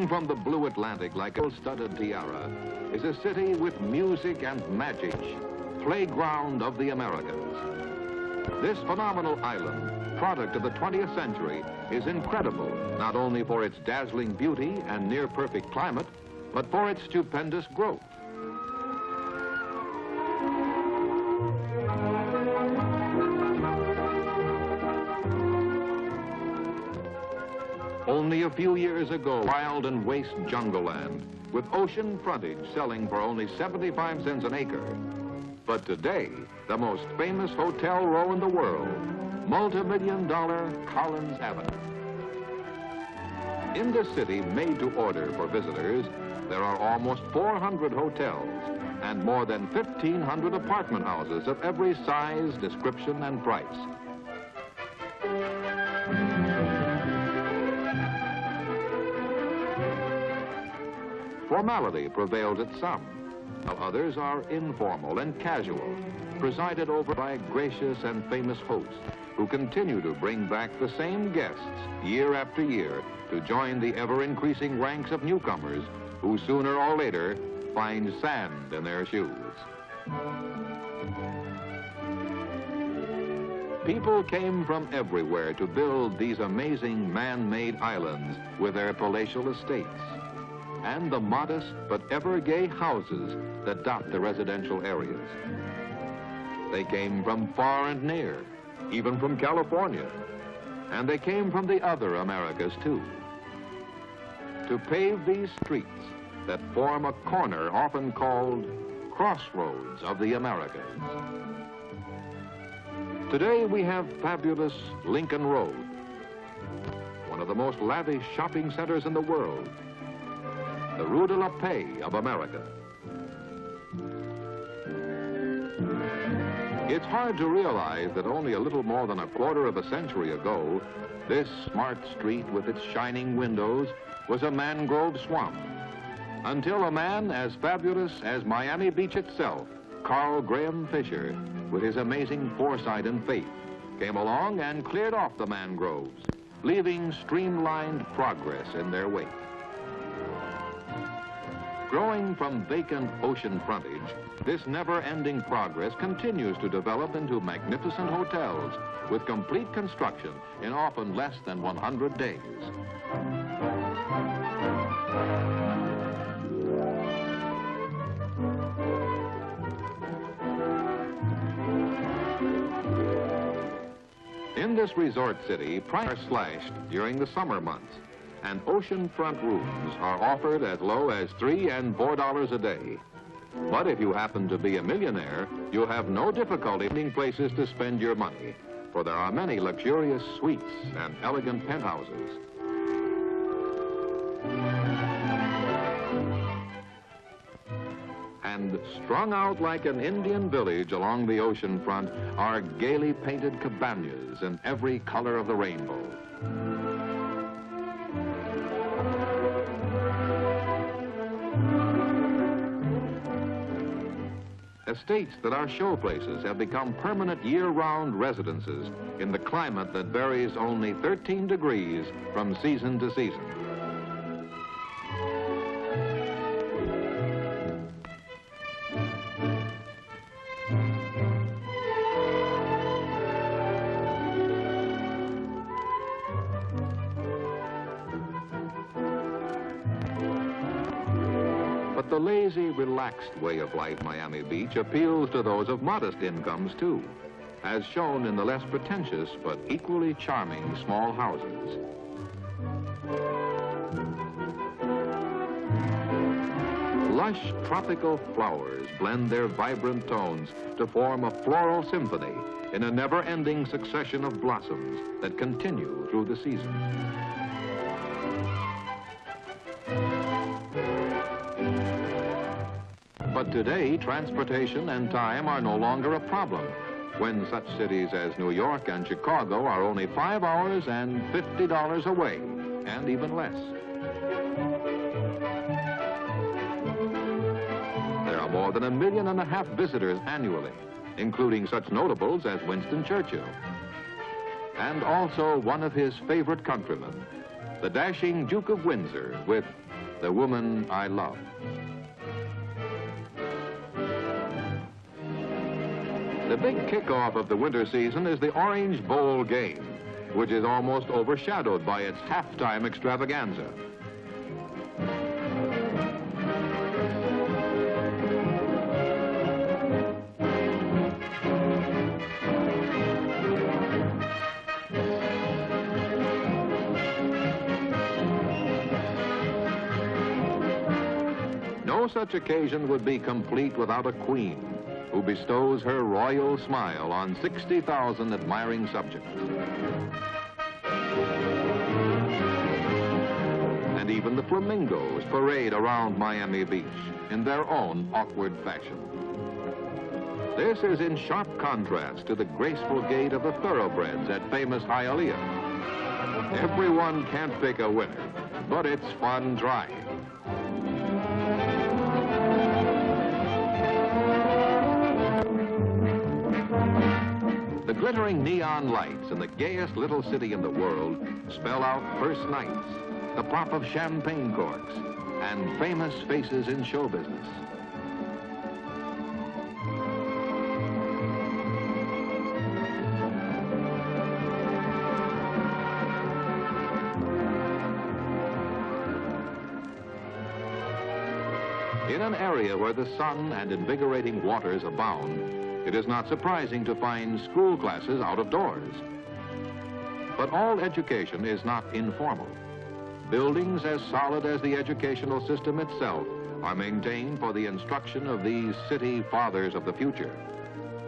Hanging from the blue Atlantic like a studded tiara is a city with music and magic, playground of the Americas. This phenomenal island, product of the 20th century, is incredible, not only for its dazzling beauty and near-perfect climate, but for its stupendous growth. Only a few years ago, wild and waste jungle land, with ocean frontage selling for only 75 cents an acre. But today, the most famous hotel row in the world, multi-million-dollar Collins Avenue. In this city made to order for visitors, there are almost 400 hotels and more than 1,500 apartment houses of every size, description, and price. Formality prevails at some, while others are informal and casual, presided over by gracious and famous hosts who continue to bring back the same guests year after year to join the ever-increasing ranks of newcomers who sooner or later find sand in their shoes. People came from everywhere to build these amazing man-made islands with their palatial estates and the modest but ever-gay houses that dot the residential areas. They came from far and near, even from California, and they came from the other Americas too, to pave these streets that form a corner often called crossroads of the Americas. Today we have fabulous Lincoln Road, one of the most lavish shopping centers in the world, the Rue de la Paix of America. It's hard to realize that only a little more than a quarter of a century ago, this smart street with its shining windows was a mangrove swamp, until a man as fabulous as Miami Beach itself, Carl Graham Fisher, with his amazing foresight and faith, came along and cleared off the mangroves, leaving streamlined progress in their wake. Growing from vacant ocean frontage, this never-ending progress continues to develop into magnificent hotels with complete construction in often less than 100 days. In this resort city, prices are slashed during the summer months, and oceanfront rooms are offered as low as $3 and $4 a day. But if you happen to be a millionaire, you'll have no difficulty finding places to spend your money, for there are many luxurious suites and elegant penthouses. And strung out like an Indian village along the ocean front are gaily painted cabanas in every color of the rainbow. Estates that are showplaces have become permanent year-round residences in the climate that varies only 13 degrees from season to season. The lazy, relaxed way of life Miami Beach appeals to those of modest incomes, too, as shown in the less pretentious but equally charming small houses. Lush tropical flowers blend their vibrant tones to form a floral symphony in a never-ending succession of blossoms that continue through the season. But today, transportation and time are no longer a problem, when such cities as New York and Chicago are only 5 hours and $50 away, and even less. There are more than 1.5 million visitors annually, including such notables as Winston Churchill, and also one of his favorite countrymen, the dashing Duke of Windsor, with the woman I love. The big kickoff of the winter season is the Orange Bowl game, which is almost overshadowed by its halftime extravaganza. No such occasion would be complete without a queen who bestows her royal smile on 60,000 admiring subjects. And even the flamingos parade around Miami Beach in their own awkward fashion. This is in sharp contrast to the graceful gait of the thoroughbreds at famous Hialeah. Everyone can't pick a winner, but it's fun trying. The glittering neon lights in the gayest little city in the world spell out first nights, the pop of champagne corks, and famous faces in show business. In an area where the sun and invigorating waters abound, it is not surprising to find school classes out of doors. But all education is not informal. Buildings as solid as the educational system itself are maintained for the instruction of these city fathers of the future.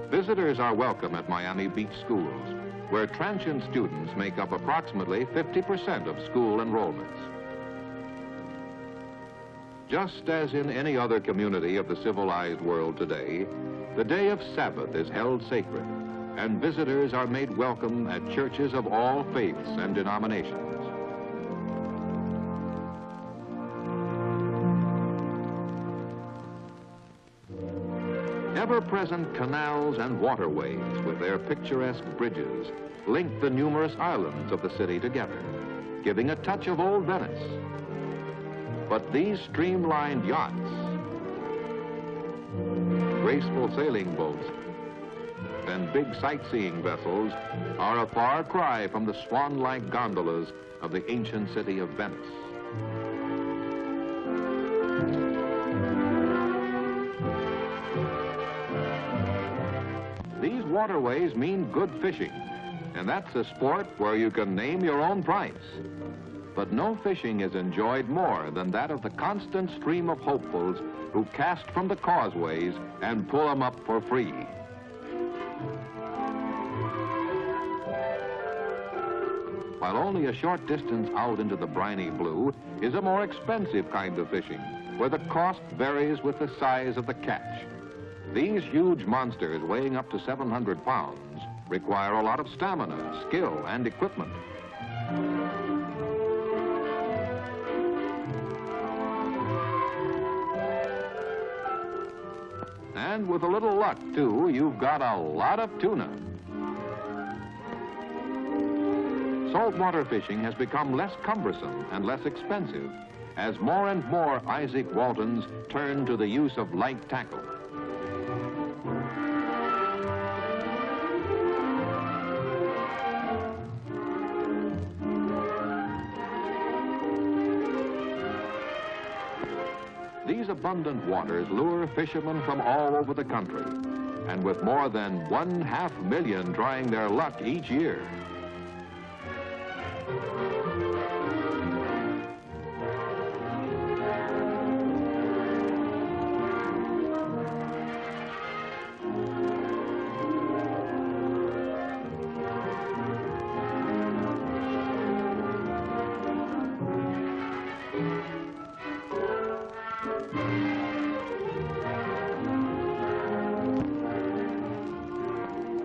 Visitors are welcome at Miami Beach schools, where transient students make up approximately 50% of school enrollments. Just as in any other community of the civilized world today, the day of Sabbath is held sacred, and visitors are made welcome at churches of all faiths and denominations. Ever-present canals and waterways with their picturesque bridges link the numerous islands of the city together, giving a touch of old Venice. But these streamlined yachts, graceful sailing boats, and big sightseeing vessels are a far cry from the swan-like gondolas of the ancient city of Venice. These waterways mean good fishing, and that's a sport where you can name your own price. But no fishing is enjoyed more than that of the constant stream of hopefuls who cast from the causeways and pull them up for free. While only a short distance out into the briny blue is a more expensive kind of fishing, where the cost varies with the size of the catch. These huge monsters, weighing up to 700 pounds, require a lot of stamina, skill, and equipment. And with a little luck, too, you've got a lot of tuna. Saltwater fishing has become less cumbersome and less expensive as more and more Isaac Waltons turn to the use of light tackle. These abundant waters lure fishermen from all over the country, and with more than 500,000 trying their luck each year.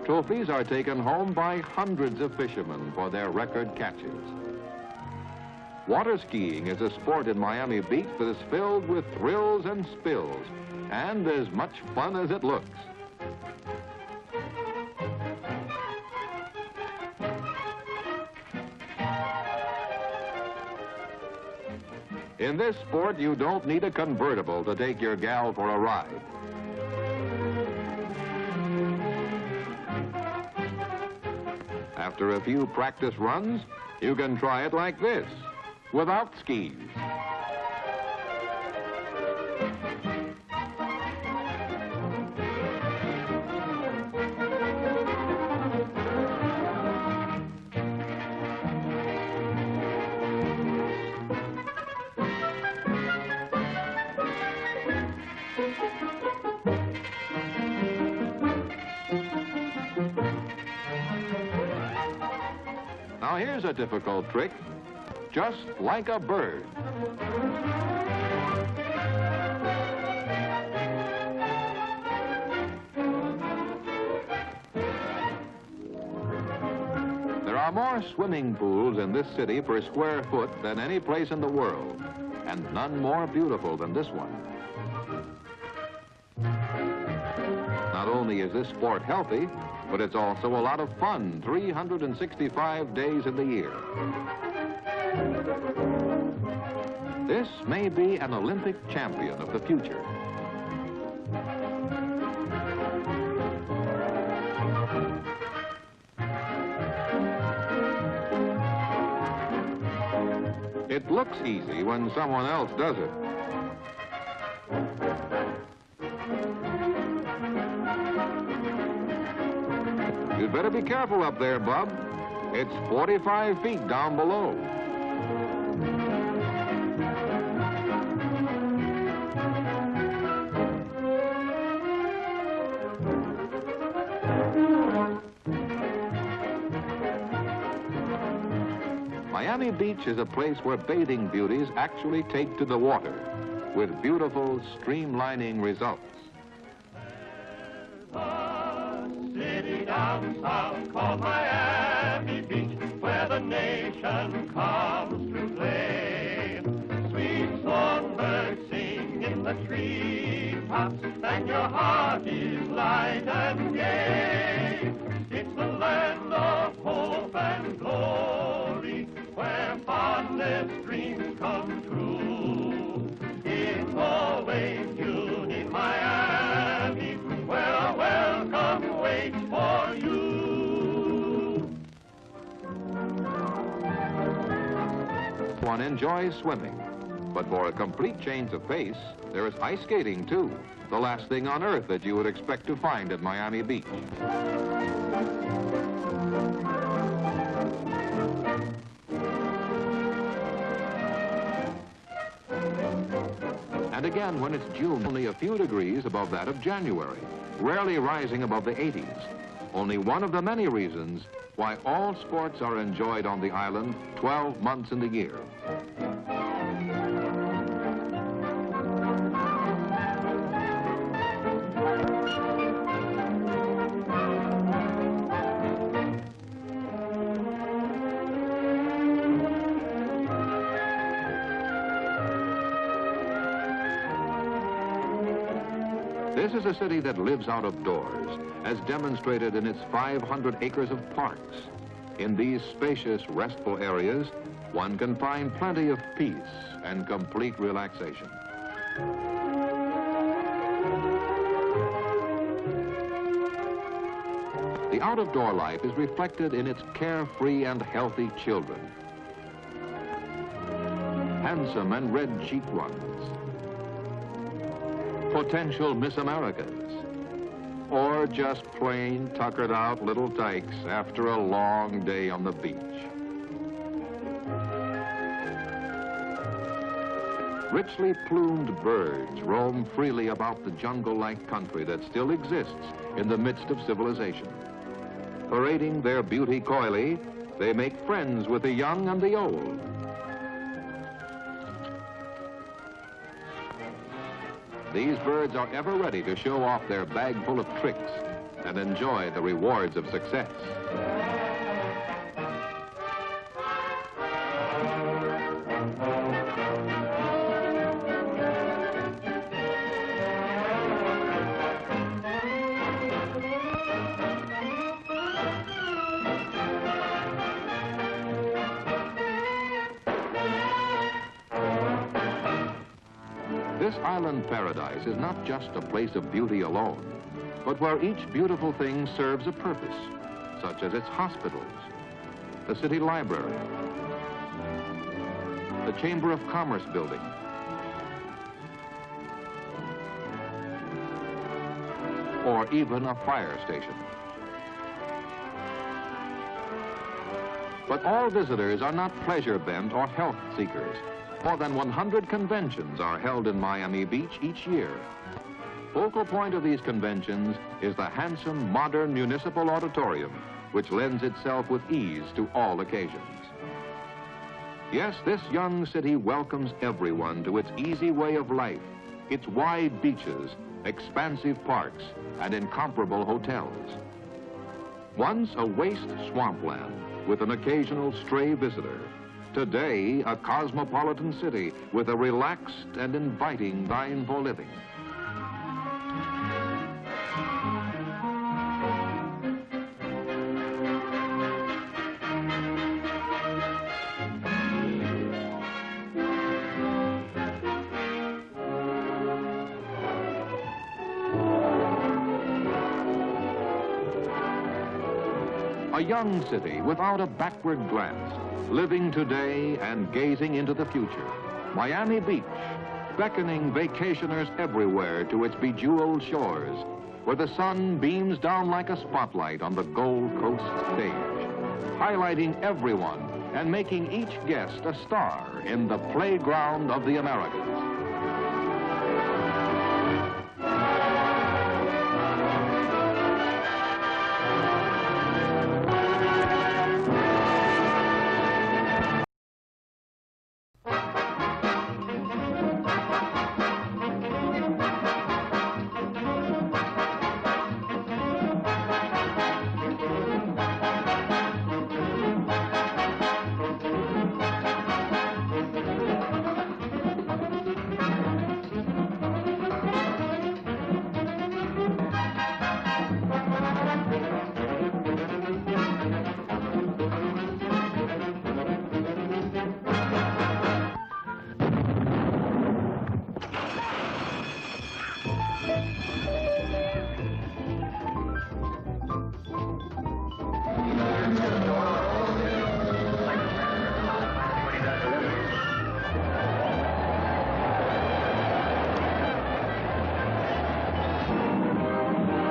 Trophies are taken home by hundreds of fishermen for their record catches. Water skiing is a sport in Miami Beach that is filled with thrills and spills, and as much fun as it looks. In this sport, you don't need a convertible to take your gal for a ride. After a few practice runs, you can try it like this, without skis. Now here's a difficult trick, just like a bird. There are more swimming pools in this city per square foot than any place in the world, and none more beautiful than this one. Not only is this sport healthy, but it's also a lot of fun 365 days in the year. This may be an Olympic champion of the future. It looks easy when someone else does it. You'd better be careful up there, Bub. It's 45 feet down below. Miami Beach is a place where bathing beauties actually take to the water with beautiful streamlining results. Down south called Miami Beach, where the nation comes to play. Sweet songbirds sing in the treetops, and your heart is light and gay. It's the land of hope and glory, where fondest dreams come true. It's always June in Miami, where a welcome waits for you. One enjoys swimming, but for a complete change of pace, there is ice skating too, the last thing on earth that you would expect to find at Miami Beach. And again, when it's June, only a few degrees above that of January, rarely rising above the 80s. Only one of the many reasons why all sports are enjoyed on the island 12 months in the year. This is a city that lives out of doors, as demonstrated in its 500 acres of parks. In these spacious, restful areas, one can find plenty of peace and complete relaxation. The out-of-door life is reflected in its carefree and healthy children. Handsome and red-cheeked ones. Potential Miss Americas, or just plain tuckered out little tykes after a long day on the beach. Richly plumed birds roam freely about the jungle-like country that still exists in the midst of civilization. Parading their beauty coyly, they make friends with the young and the old. These birds are ever ready to show off their bag full of tricks and enjoy the rewards of success. This island paradise is not just a place of beauty alone, but where each beautiful thing serves a purpose, such as its hospitals, the city library, the Chamber of Commerce building, or even a fire station. But all visitors are not pleasure bent or health seekers. More than 100 conventions are held in Miami Beach each year. Focal point of these conventions is the handsome, modern municipal auditorium, which lends itself with ease to all occasions. Yes, this young city welcomes everyone to its easy way of life, its wide beaches, expansive parks, and incomparable hotels. Once a waste swampland with an occasional stray visitor, today a cosmopolitan city with a relaxed and inviting dine for living. A young city without a backward glance, living today and gazing into the future. Miami Beach, beckoning vacationers everywhere to its bejeweled shores, where the sun beams down like a spotlight on the Gold Coast stage, highlighting everyone and making each guest a star in the playground of the Americas.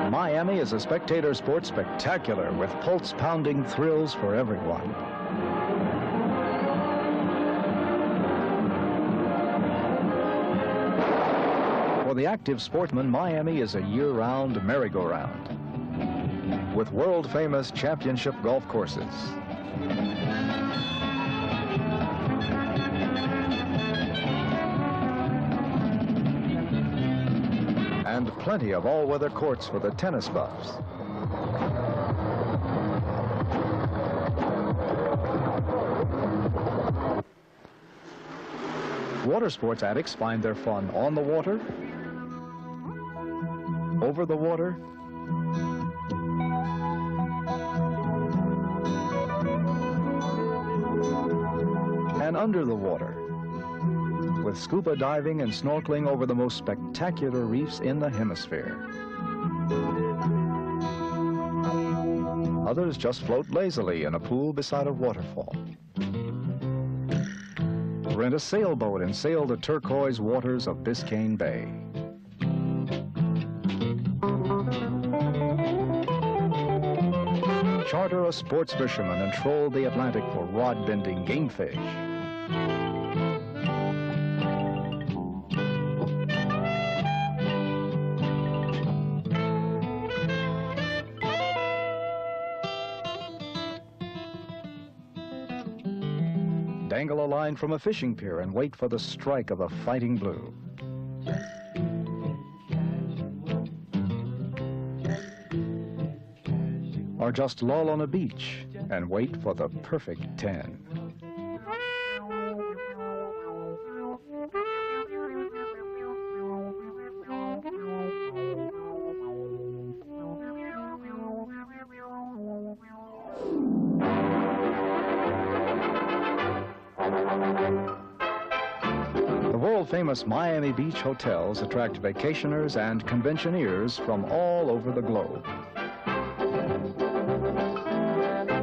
Miami is a spectator sports spectacular with pulse-pounding thrills for everyone. For the active sportsman, Miami is a year-round merry-go-round with world-famous championship golf courses. And plenty of all-weather courts for the tennis buffs. Water sports addicts find their fun on the water, over the water, and under the water, with scuba diving and snorkeling over the most spectacular reefs in the hemisphere. Others just float lazily in a pool beside a waterfall. Rent a sailboat and sail the turquoise waters of Biscayne Bay. Charter a sports fisherman and troll the Atlantic for rod-bending gamefish. Dangle a line from a fishing pier and wait for the strike of a fighting blue. Or just loll on a beach and wait for the perfect 10. The world-famous Miami Beach hotels attract vacationers and conventioneers from all over the globe.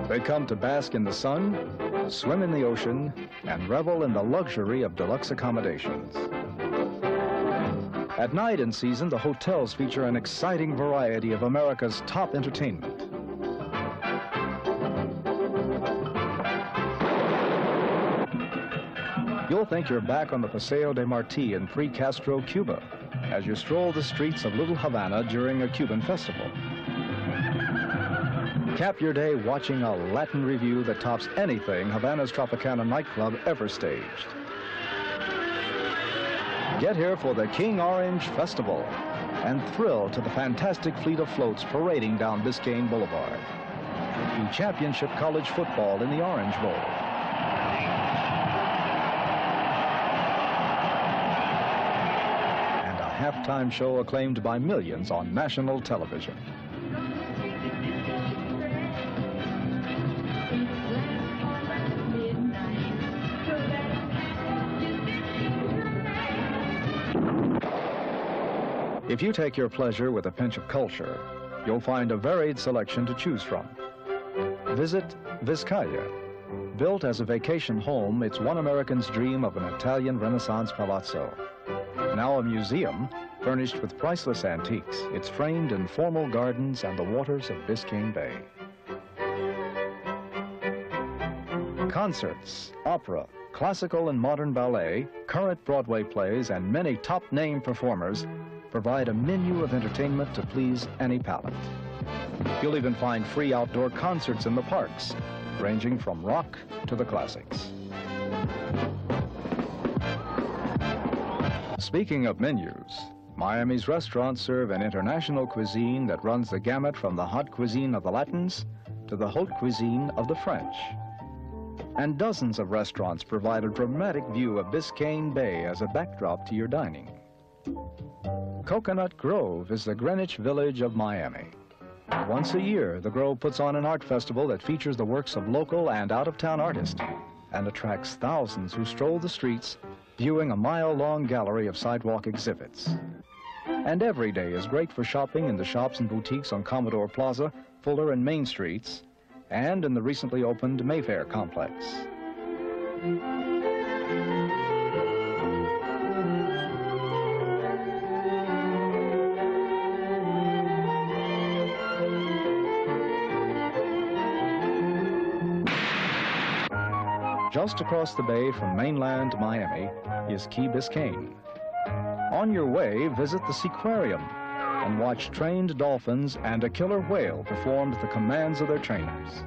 They come to bask in the sun, swim in the ocean, and revel in the luxury of deluxe accommodations. At night in season, the hotels feature an exciting variety of America's top entertainment. You'll think you're back on the Paseo de Marti in Free Castro, Cuba, as you stroll the streets of Little Havana during a Cuban festival. Cap your day watching a Latin revue that tops anything Havana's Tropicana nightclub ever staged. Get here for the King Orange Festival and thrill to the fantastic fleet of floats parading down Biscayne Boulevard. To championship college football in the Orange Bowl. And a halftime show acclaimed by millions on national television. If you take your pleasure with a pinch of culture, you'll find a varied selection to choose from. Visit Vizcaya. Built as a vacation home, it's one American's dream of an Italian Renaissance palazzo. Now a museum, furnished with priceless antiques, it's framed in formal gardens and the waters of Biscayne Bay. Concerts, opera, classical and modern ballet, current Broadway plays, and many top-name performers provide a menu of entertainment to please any palate. You'll even find free outdoor concerts in the parks, ranging from rock to the classics. Speaking of menus, Miami's restaurants serve an international cuisine that runs the gamut from the haute cuisine of the Latins to the haute cuisine of the French. And dozens of restaurants provide a dramatic view of Biscayne Bay as a backdrop to your dining. Coconut Grove is the Greenwich Village of Miami. Once a year, the Grove puts on an art festival that features the works of local and out-of-town artists and attracts thousands who stroll the streets, viewing a mile-long gallery of sidewalk exhibits. And every day is great for shopping in the shops and boutiques on Commodore Plaza, Fuller and Main Streets, and in the recently opened Mayfair complex. Just across the bay from mainland Miami is Key Biscayne. On your way, visit the Seaquarium and watch trained dolphins and a killer whale perform at the commands of their trainers.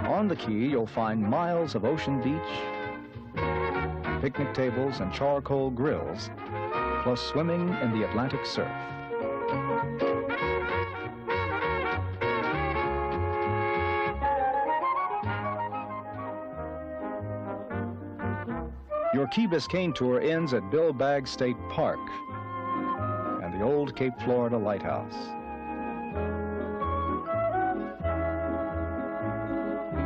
On the Key, you'll find miles of ocean beach, picnic tables and charcoal grills, plus swimming in the Atlantic surf. Your Key Biscayne tour ends at Bill Baggs State Park and the old Cape Florida Lighthouse.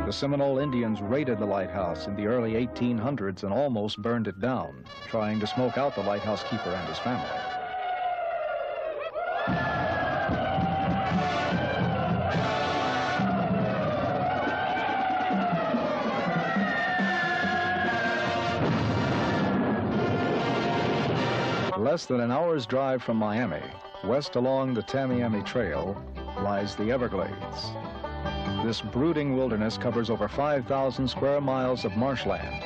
The Seminole Indians raided the lighthouse in the early 1800s and almost burned it down, trying to smoke out the lighthouse keeper and his family. Less than an hour's drive from Miami, west along the Tamiami Trail, lies the Everglades. This brooding wilderness covers over 5,000 square miles of marshland.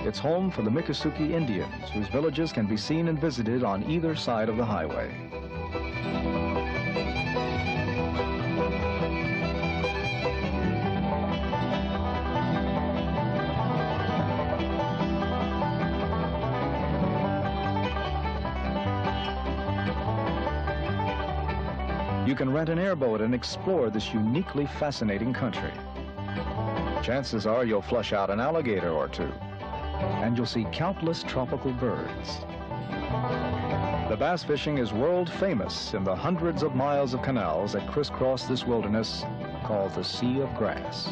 It's home for the Miccosukee Indians, whose villages can be seen and visited on either side of the highway. You can rent an airboat and explore this uniquely fascinating country. Chances are you'll flush out an alligator or two, and you'll see countless tropical birds. The bass fishing is world famous in the hundreds of miles of canals that crisscross this wilderness called the Sea of Grass.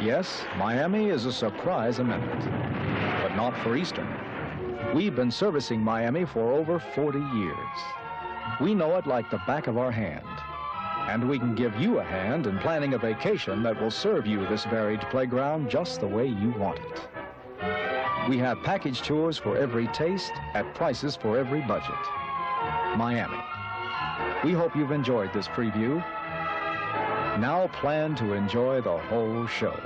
Yes, Miami is a surprise amendment, but not for Eastern. We've been servicing Miami for over 40 years. We know it like the back of our hand, and we can give you a hand in planning a vacation that will serve you this varied playground just the way you want it. We have package tours for every taste at prices for every budget. Miami. We hope you've enjoyed this preview. Now plan to enjoy the whole show.